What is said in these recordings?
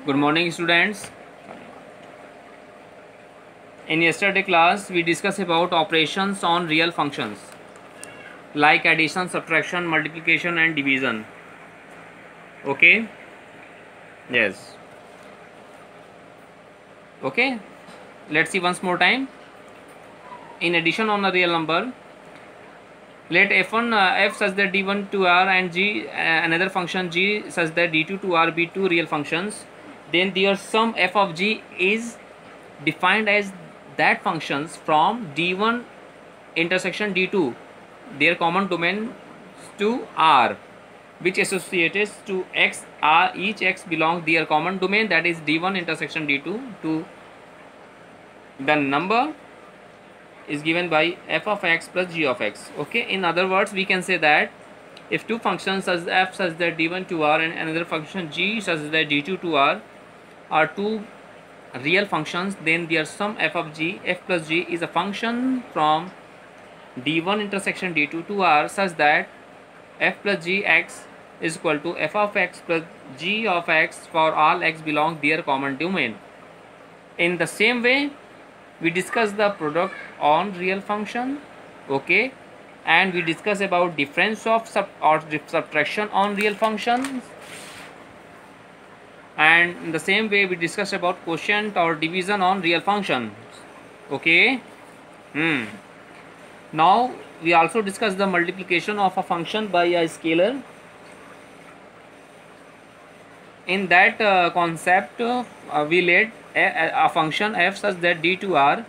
Good morning, students. In yesterday class, we discussed about operations on real functions like addition, subtraction, multiplication, and division. Okay? Yes. Okay. Let's see once more time. In addition on a real number, let f1 f such that d1 to r and g another function g such that d2 to r be two real functions. Then their sum f of g is defined as that functions from d1 intersection d2 their common domain to r which associated to x r each x belongs their common domain, that is d1 intersection d2 to the number is given by f of x plus g of x. Okay, in other words we can say that if two functions such f such that d1 to r and another function g such that d2 to r are two real functions, then their sum f of g f plus g is a function from d1 intersection d2 to r such that f plus g x is equal to f of x plus g of x for all x belong their common domain. In the same way, we discuss the product on real function, okay, and we discuss about difference of subtraction on real functions, and in the same way we discuss about quotient or division on real functions. Okay. Now we also discuss the multiplication of a function by a scalar. In that concept, we let a function f such that d to r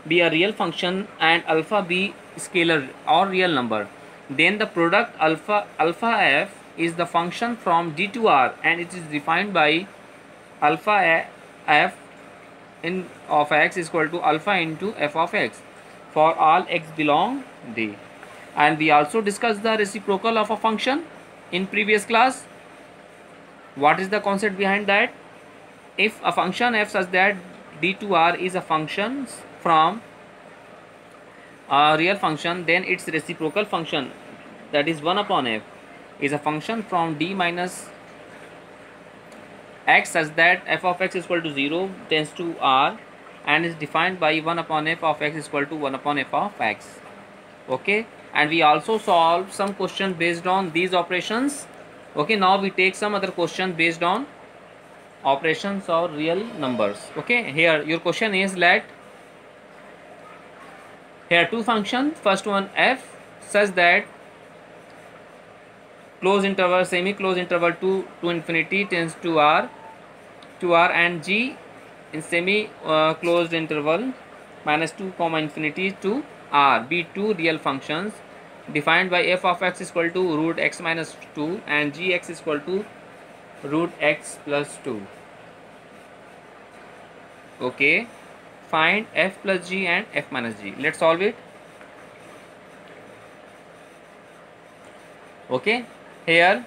be a real function and alpha be scalar or real number. Then the product alpha f is the function from d to r and it is defined by alpha f in of x is equal to alpha into f of x for all x belong D. And we also discussed the reciprocal of a function in previous class. What is the concept behind that? If a function f such that d to r is a function from a real function, then its reciprocal function, that is 1 upon f, is a function from d minus x such that f of x is equal to 0 tends to r and is defined by 1 upon f of x is equal to 1 upon f of x. Okay, and we also solve some question based on these operations. Okay, now we take some other question based on operations or real numbers. Okay, here your question is, let here two functions, first one f such that close interval semi close interval to infinity tends to r and g in semi closed interval minus 2 comma infinity to r be two real functions defined by f of x is equal to root x minus 2 and gx is equal to root x plus 2. Okay, find f plus g and f minus g. Let's solve it. Okay, here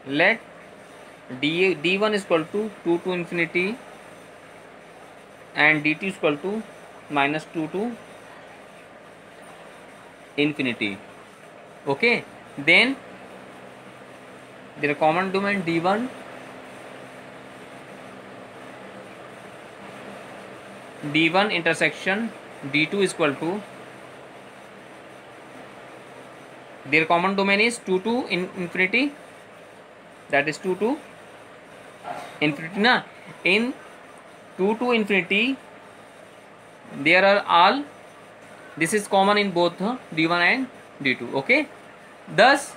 let d1 is equal to 2 to infinity and dt is equal to minus 2 to infinity. Okay, then their common domain d1 intersection d2 is equal to, their common domain is 2 to infinity, that is 2 to infinity na. In 2 to infinity there are all, this is common in both d1 and d2. Okay, thus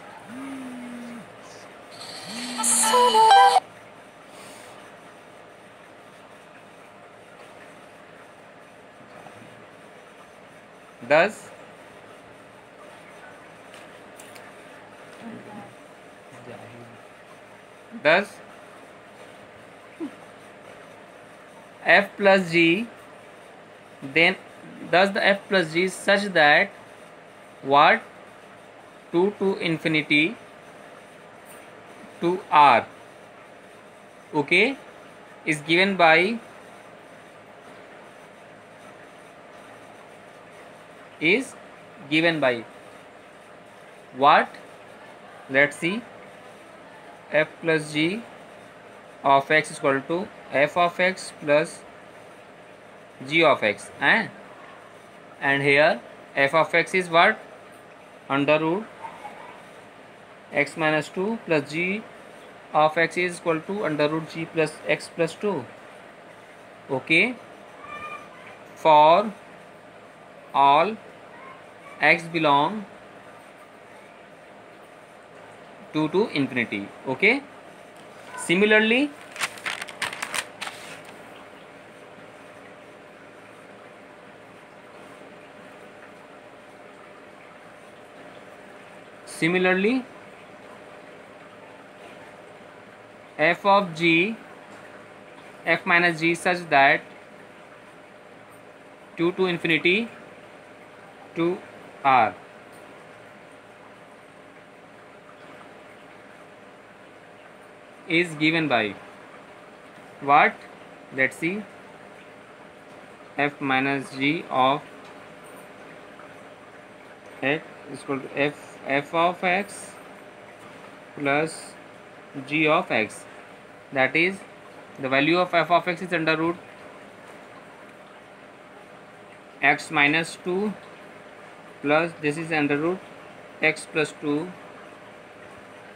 f plus g, then thus the f plus g is such that what 2 to infinity to r, okay, is given by what, let's see, f plus g of x is equal to f of x plus g of x, and here f of x is what? Under root x minus 2 plus g of x is equal to under root g plus x plus 2. Okay, for all x belong to infinity. Okay, similarly f of g, f minus g such that 2 to infinity to r is given by what? Let's see. F minus g of x is equal to f of x plus g of x, that is the value of f of x is under root x minus 2 plus this is under root x plus 2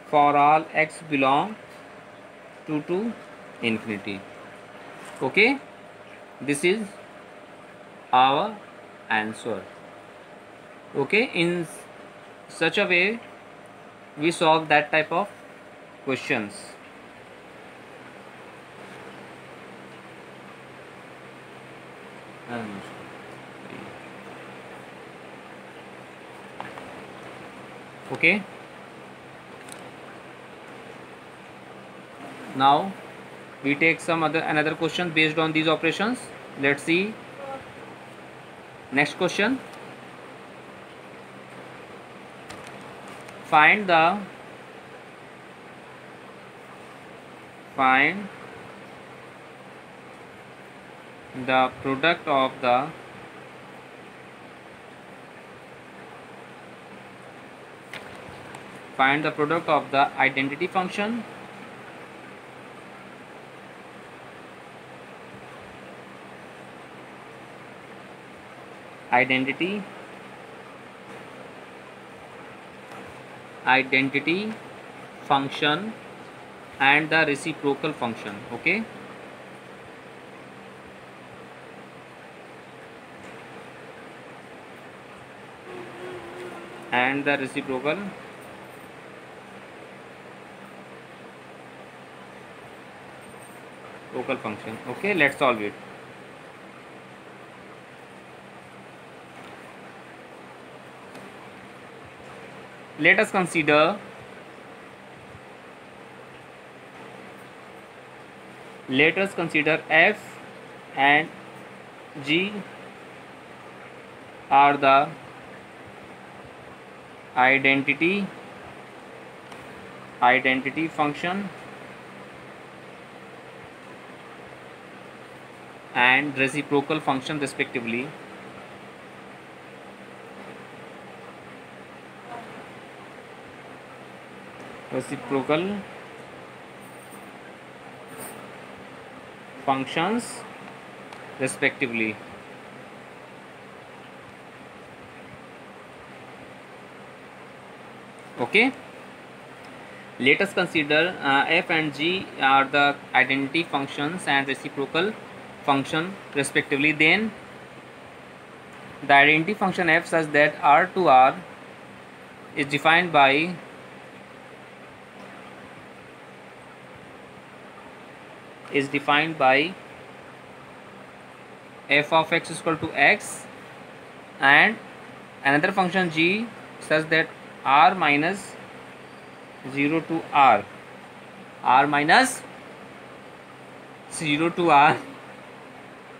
for all x belong to infinity. Okay, this is our answer. Okay, in such a way we solve that type of questions. Okay, now we take another question based on these operations. Let's see next question. Find the product of the identity function identity function and the reciprocal function. Okay, and the reciprocal function. Okay, let's solve it. Let us consider f and g are the identity function and reciprocal function respectively. Reciprocal functions respectively. Okay, let us consider f and g are the identity functions and reciprocal function respectively. Then the identity function f such that r to r is defined by f of x is equal to x, and another function g such that r minus 0 to r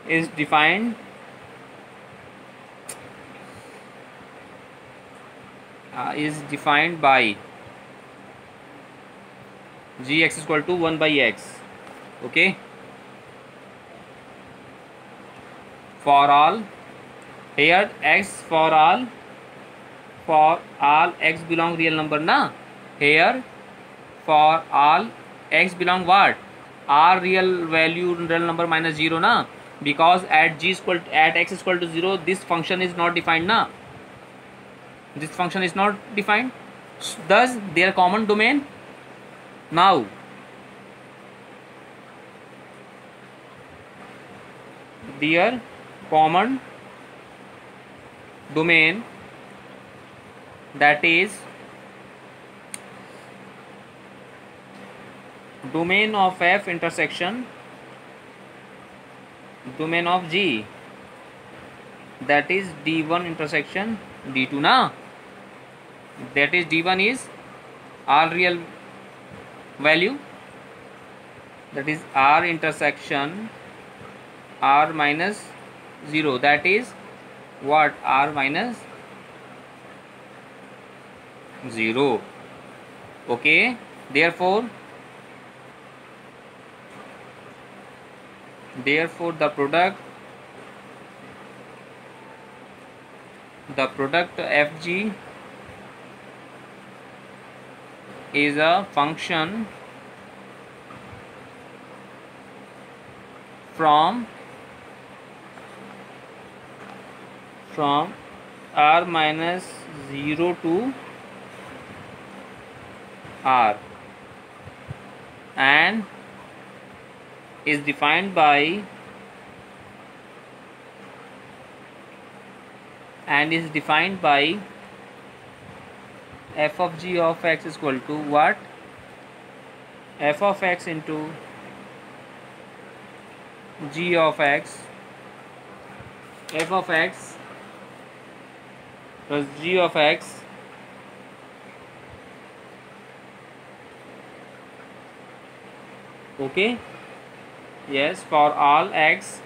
is defined by gx is equal to 1 by x. Okay, for all here x for all x belong real number na. Here for all x belong what? R real value real number minus 0 na, because at x is equal to 0 this function is not defined na, this function is not defined. Thus their common domain. Now their common domain, that is domain of f intersection domain of G, that is D1 intersection D2 na, that is D1 is R real value, that is R intersection R minus 0, that is what? R minus 0. Okay, therefore the product fg is a function from R minus 0 to R and is defined by f of g of x is equal to what? F of x into g of x, f of x plus g of x okay. Yes, for all x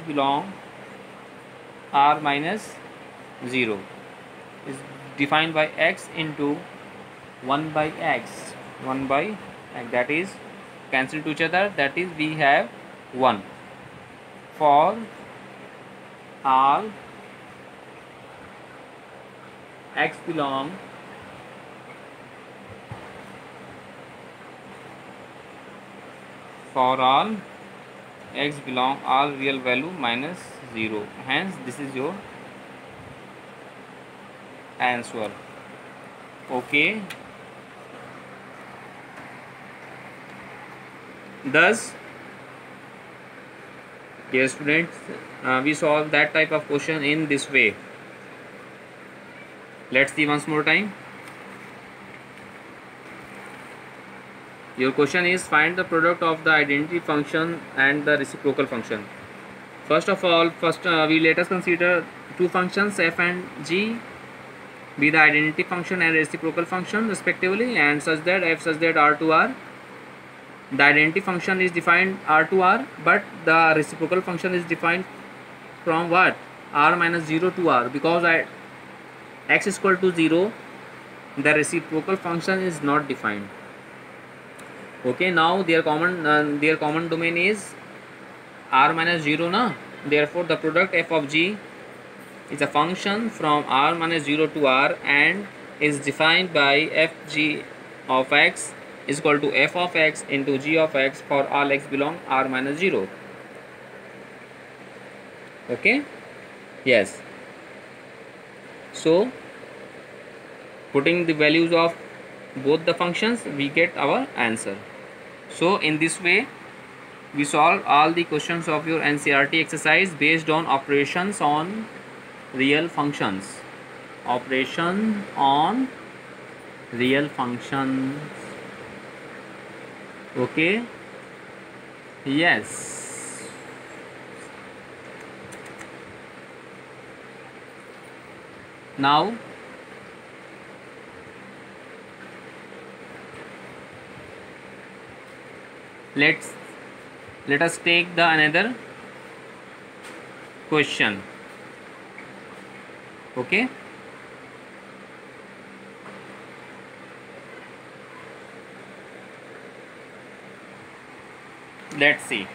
belong R minus 0 is defined by x into 1 by x, that is cancel to each other, that is we have 1 for all x belong all real value minus 0, hence this is your answer. Okay, thus dear students, we solve that type of question in this way. Let's see once more time. Your question is find the product of the identity function and the reciprocal function. First of all, we let us consider two functions f and g be the identity function and reciprocal function respectively, and such that R to R. The identity function is defined R to R, but the reciprocal function is defined from what? R minus 0 to R, because at x is equal to 0 the reciprocal function is not defined. Okay, now their common domain is R minus 0 na, therefore the product f of g is a function from R minus 0 to R and is defined by fg of x is equal to f of x into g of x for all x belong R minus 0. Okay, yes, so putting the values of both the functions we get our answer. So in this way we solve all the questions of your NCERT exercise based on operations on real functions. Operation on real functions. Okay, yes, now let us take the another question. Okay, let's see.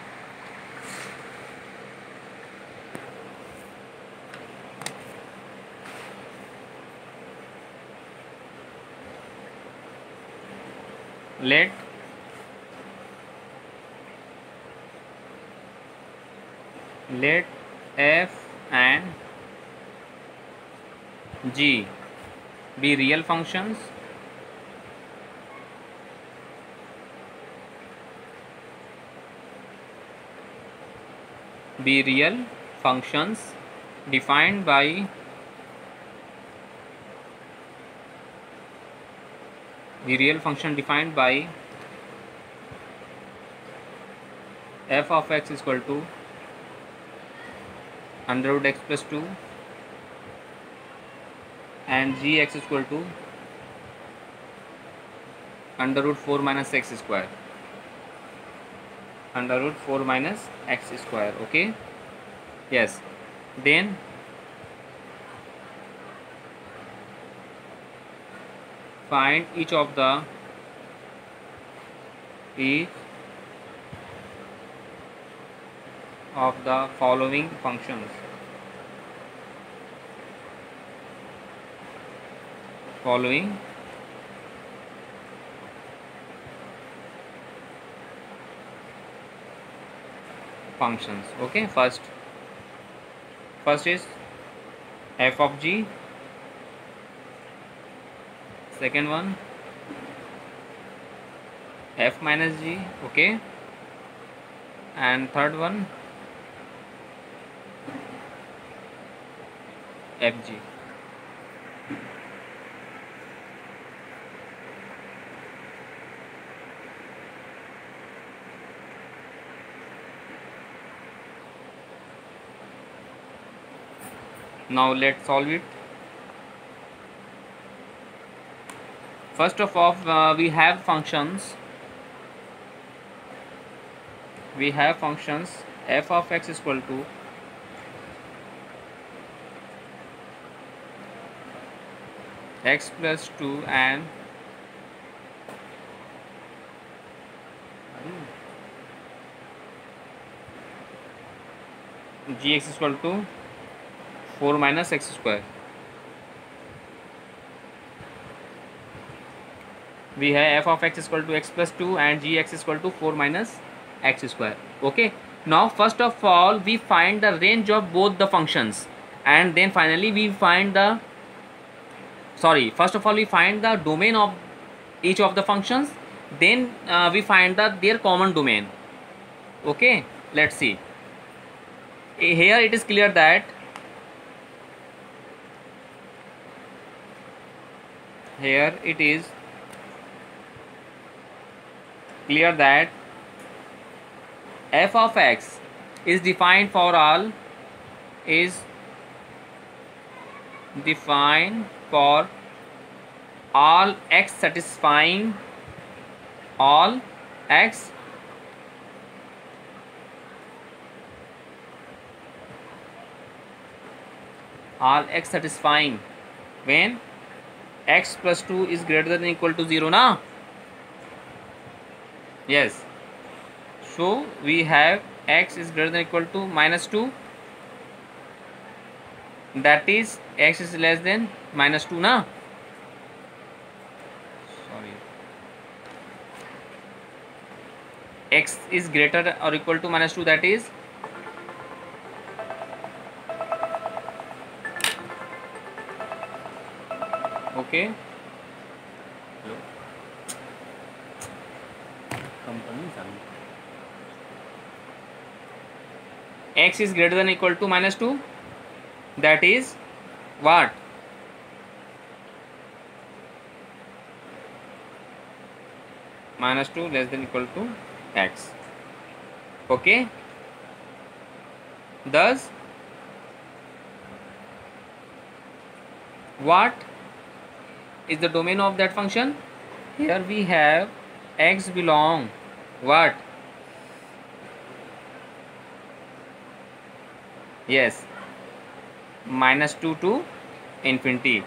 let f and g be real functions defined by f of x is equal to under root x plus 2 and gx is equal to under root 4 minus x square, under root 4 minus x square. Okay, yes, then find each of the following functions. Okay, first is f of g, second one f minus g, okay, and third one fg. Now let's solve it. First of all, we have functions f of x is equal to x plus 2 and gx is equal to 4 minus x square. We have f of x is equal to x plus 2 and gx is equal to 4 minus x square. Okay, now first of all we find the range of both the functions, and then finally we find the first of all we find the domain of each of the functions, then we find their common domain. Okay, let's see. Here it is clear that f of x is defined for all x satisfying all x satisfying when x plus 2 is greater than or equal to 0 na. Yes, so we have x is greater than or equal to minus 2, that is x is less than minus 2 na. X is greater or equal to minus 2, that is okay. Hello. X is greater than or equal to minus 2, that is what? Minus 2 less than or equal to x. Okay, thus what is the domain of that function? Here we have x belong what? Yes, minus 2 to infinity.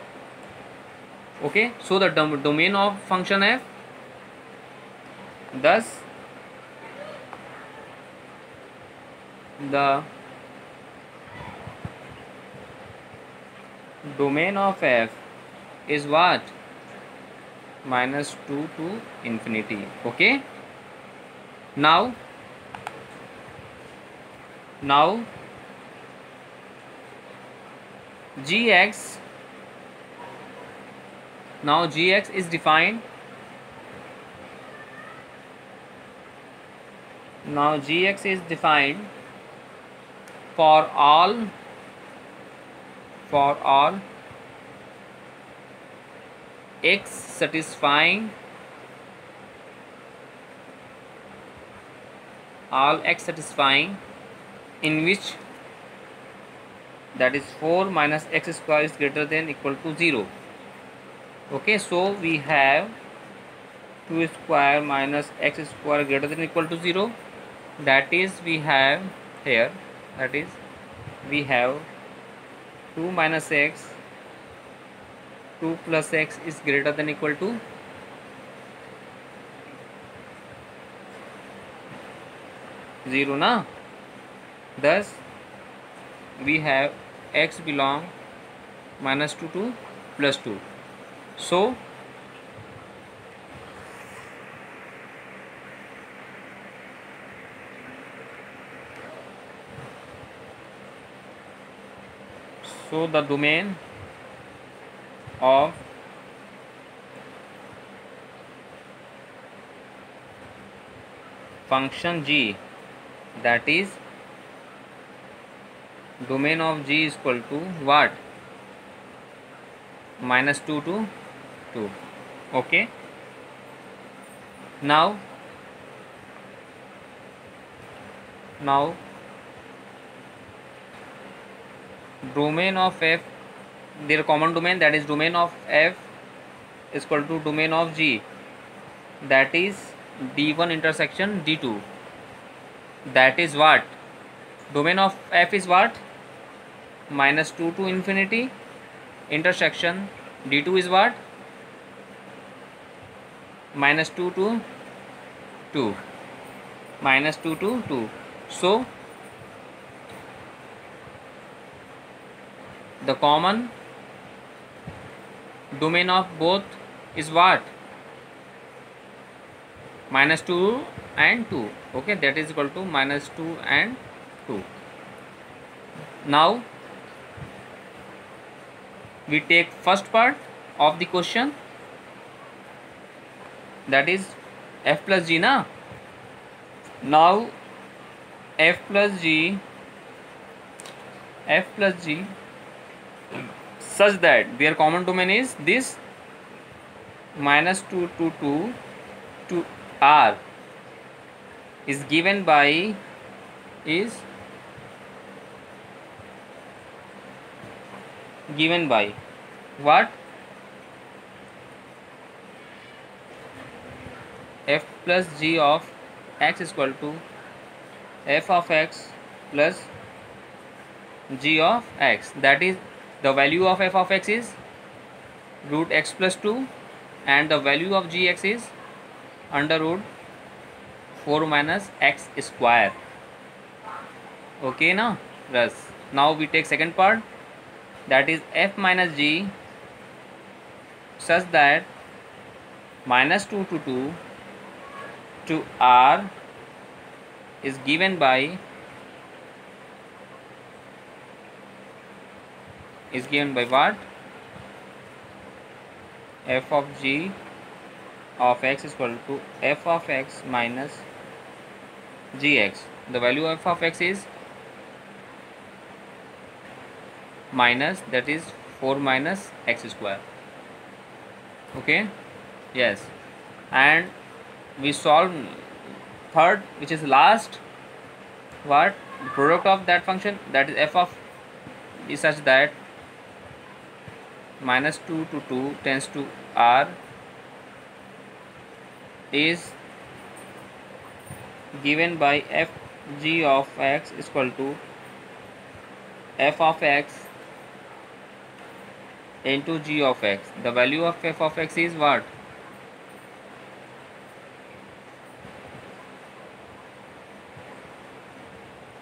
Okay, so the domain of function f, thus the domain of f is what? minus 2 to infinity. Okay, now gx is defined. Now gx is defined for all x satisfying in which, that is 4 minus x square is greater than equal to 0. Okay, so we have 2 square minus x square greater than equal to 0. That is, we have here, that is, we have 2 minus x, 2 plus x is greater than equal to 0 na. Thus we have x belong minus 2 to plus 2. So the domain of function g, that is domain of g is equal to what? Minus 2 to 2. Okay, now domain of f, their common domain, that is domain of f is equal to domain of g, that is d1 intersection d2. That is what? Domain of f is what? Minus 2 to infinity, intersection d2 is what? Minus 2 to 2. Minus 2 to 2. So the common domain of both is what? Minus 2 and 2. Okay, that is equal to minus 2 and 2. Now we take first part of the question, that is f plus g na. Now f plus g such that their common domain is this minus 2 to 2 to r is given by what? F plus g of x is equal to f of x plus g of x, that is the value of f of x is root x plus 2 and the value of gx is under root 4 minus x square. Okay now, thus now we take second part, that is f minus g such that minus 2 to 2 to r is given by what? F of g of x is equal to f of x minus gx. The value of f of x is minus, that is 4 minus x square. Okay, yes, and we solve third, which is last, what? Product of that function, that is f of is such that minus 2 to 2 tends to r is given by f g of x is equal to f of x into g of x. The value of f of x is what?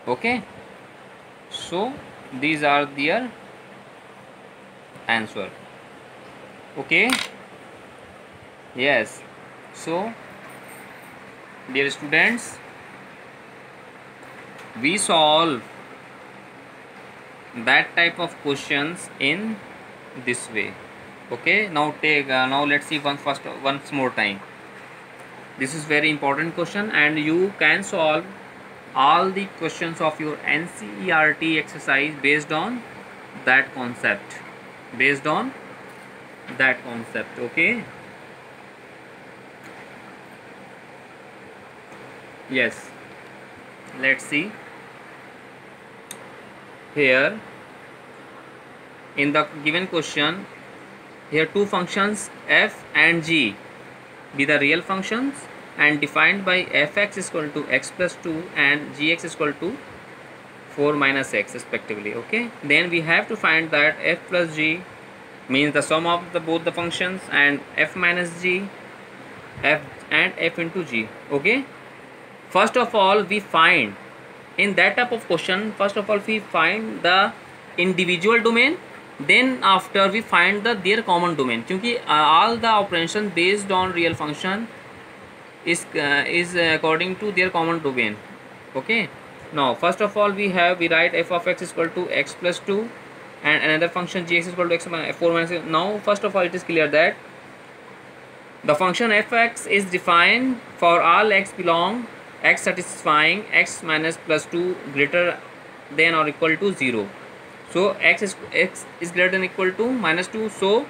Okay, so these are their answer. Okay, Yes. So dear students, we solve that type of questions in this way. Okay, now take now let's see once more time. This is very important question, and you can solve all the questions of your NCERT exercise based on that concept. Based on that concept. Okay. Yes. Let's see. Here in the given question, here two functions f and g be the real functions and defined by fx is equal to x plus 2 and gx is equal to 4 minus x respectively. Okay, then we have to find that f plus g means the sum of both the functions, and f minus g, f and f into g. Okay, first of all we find in that type of question, first of all we find the individual domain, then after we find their common domain, क्योंकि all the operation based on real function is according to their common domain. Okay, now first of all we write f of x is equal to x plus 2 and another function gx is equal to x minus 4 minus. Now first of all it is clear that the function fx is defined for all x belong x satisfying x minus plus 2 greater than or equal to 0. So x is greater than equal to minus 2, so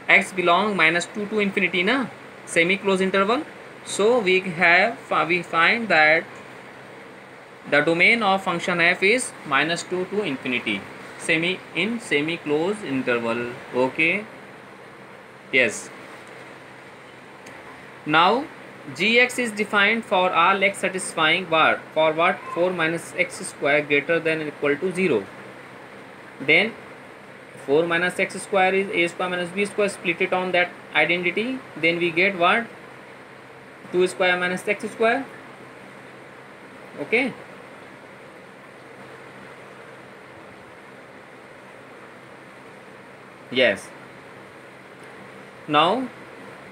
x belong minus 2 to infinity na, semi close interval. So we find that the domain of function f is minus 2 to infinity, semi close interval. Okay, yes. Now gx is defined for all x satisfying what? For what? 4 minus x square greater than or equal to 0. Then 4 minus x square is a square minus b square, split it on that identity, then we get what? 2 square minus x square. Okay, yes. Now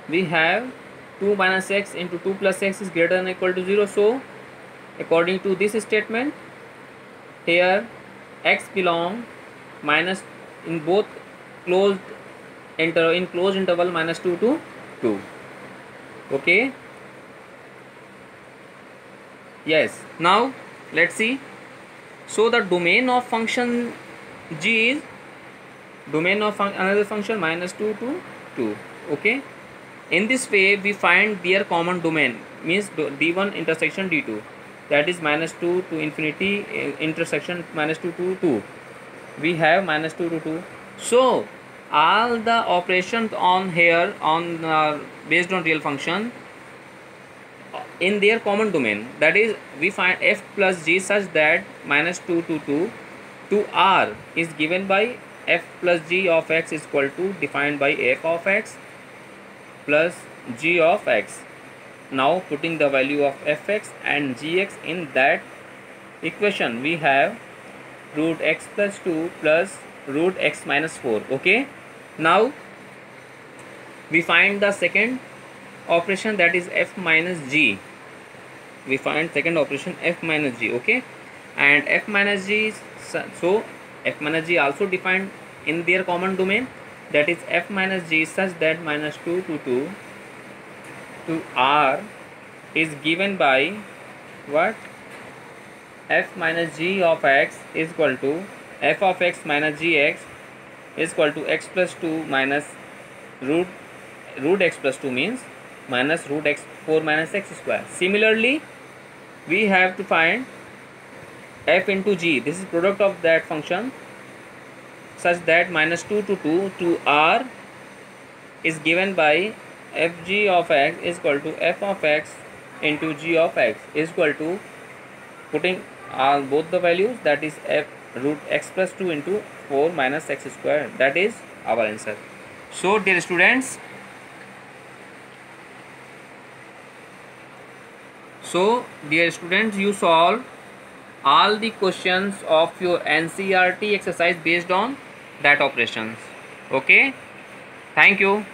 we have 2 minus x into 2 plus x is greater than or equal to 0. So according to this statement, here x belong minus in both closed interval minus 2 to 2. Okay, yes. Now let's see. So the domain of function g is domain of another function minus 2 to 2. Okay, in this way we find their common domain, means d1 intersection d2, that is minus 2 to infinity intersection minus 2 to 2. We have minus 2 to 2. So all the operations on here on based on real function in their common domain, that is we find f plus g such that minus 2 to 2 to r is given by f plus g of x is equal to defined by f of x plus g of x. Now putting the value of fx and gx in that equation, we have root x plus 2 plus root x minus 4. Okay, now we find the second operation, that is f minus g. We find second operation f minus g. Okay, and f minus g is, so f minus g also defined in their common domain, that is f minus g such that minus 2 to 2 to r is given by what? F minus g of x is equal to f of x minus gx is equal to x plus 2 minus root x plus 2 means minus root x 4 minus x square. Similarly we have to find f into g, this is product of that function, such that minus 2 to 2 to r is given by fg of x is equal to f of x into g of x is equal to, putting both the values, that is f root x plus 2 into 4 minus x square. That is our answer. So dear students, you solve all the questions of your NCERT exercise based on that operations. Okay, thank you.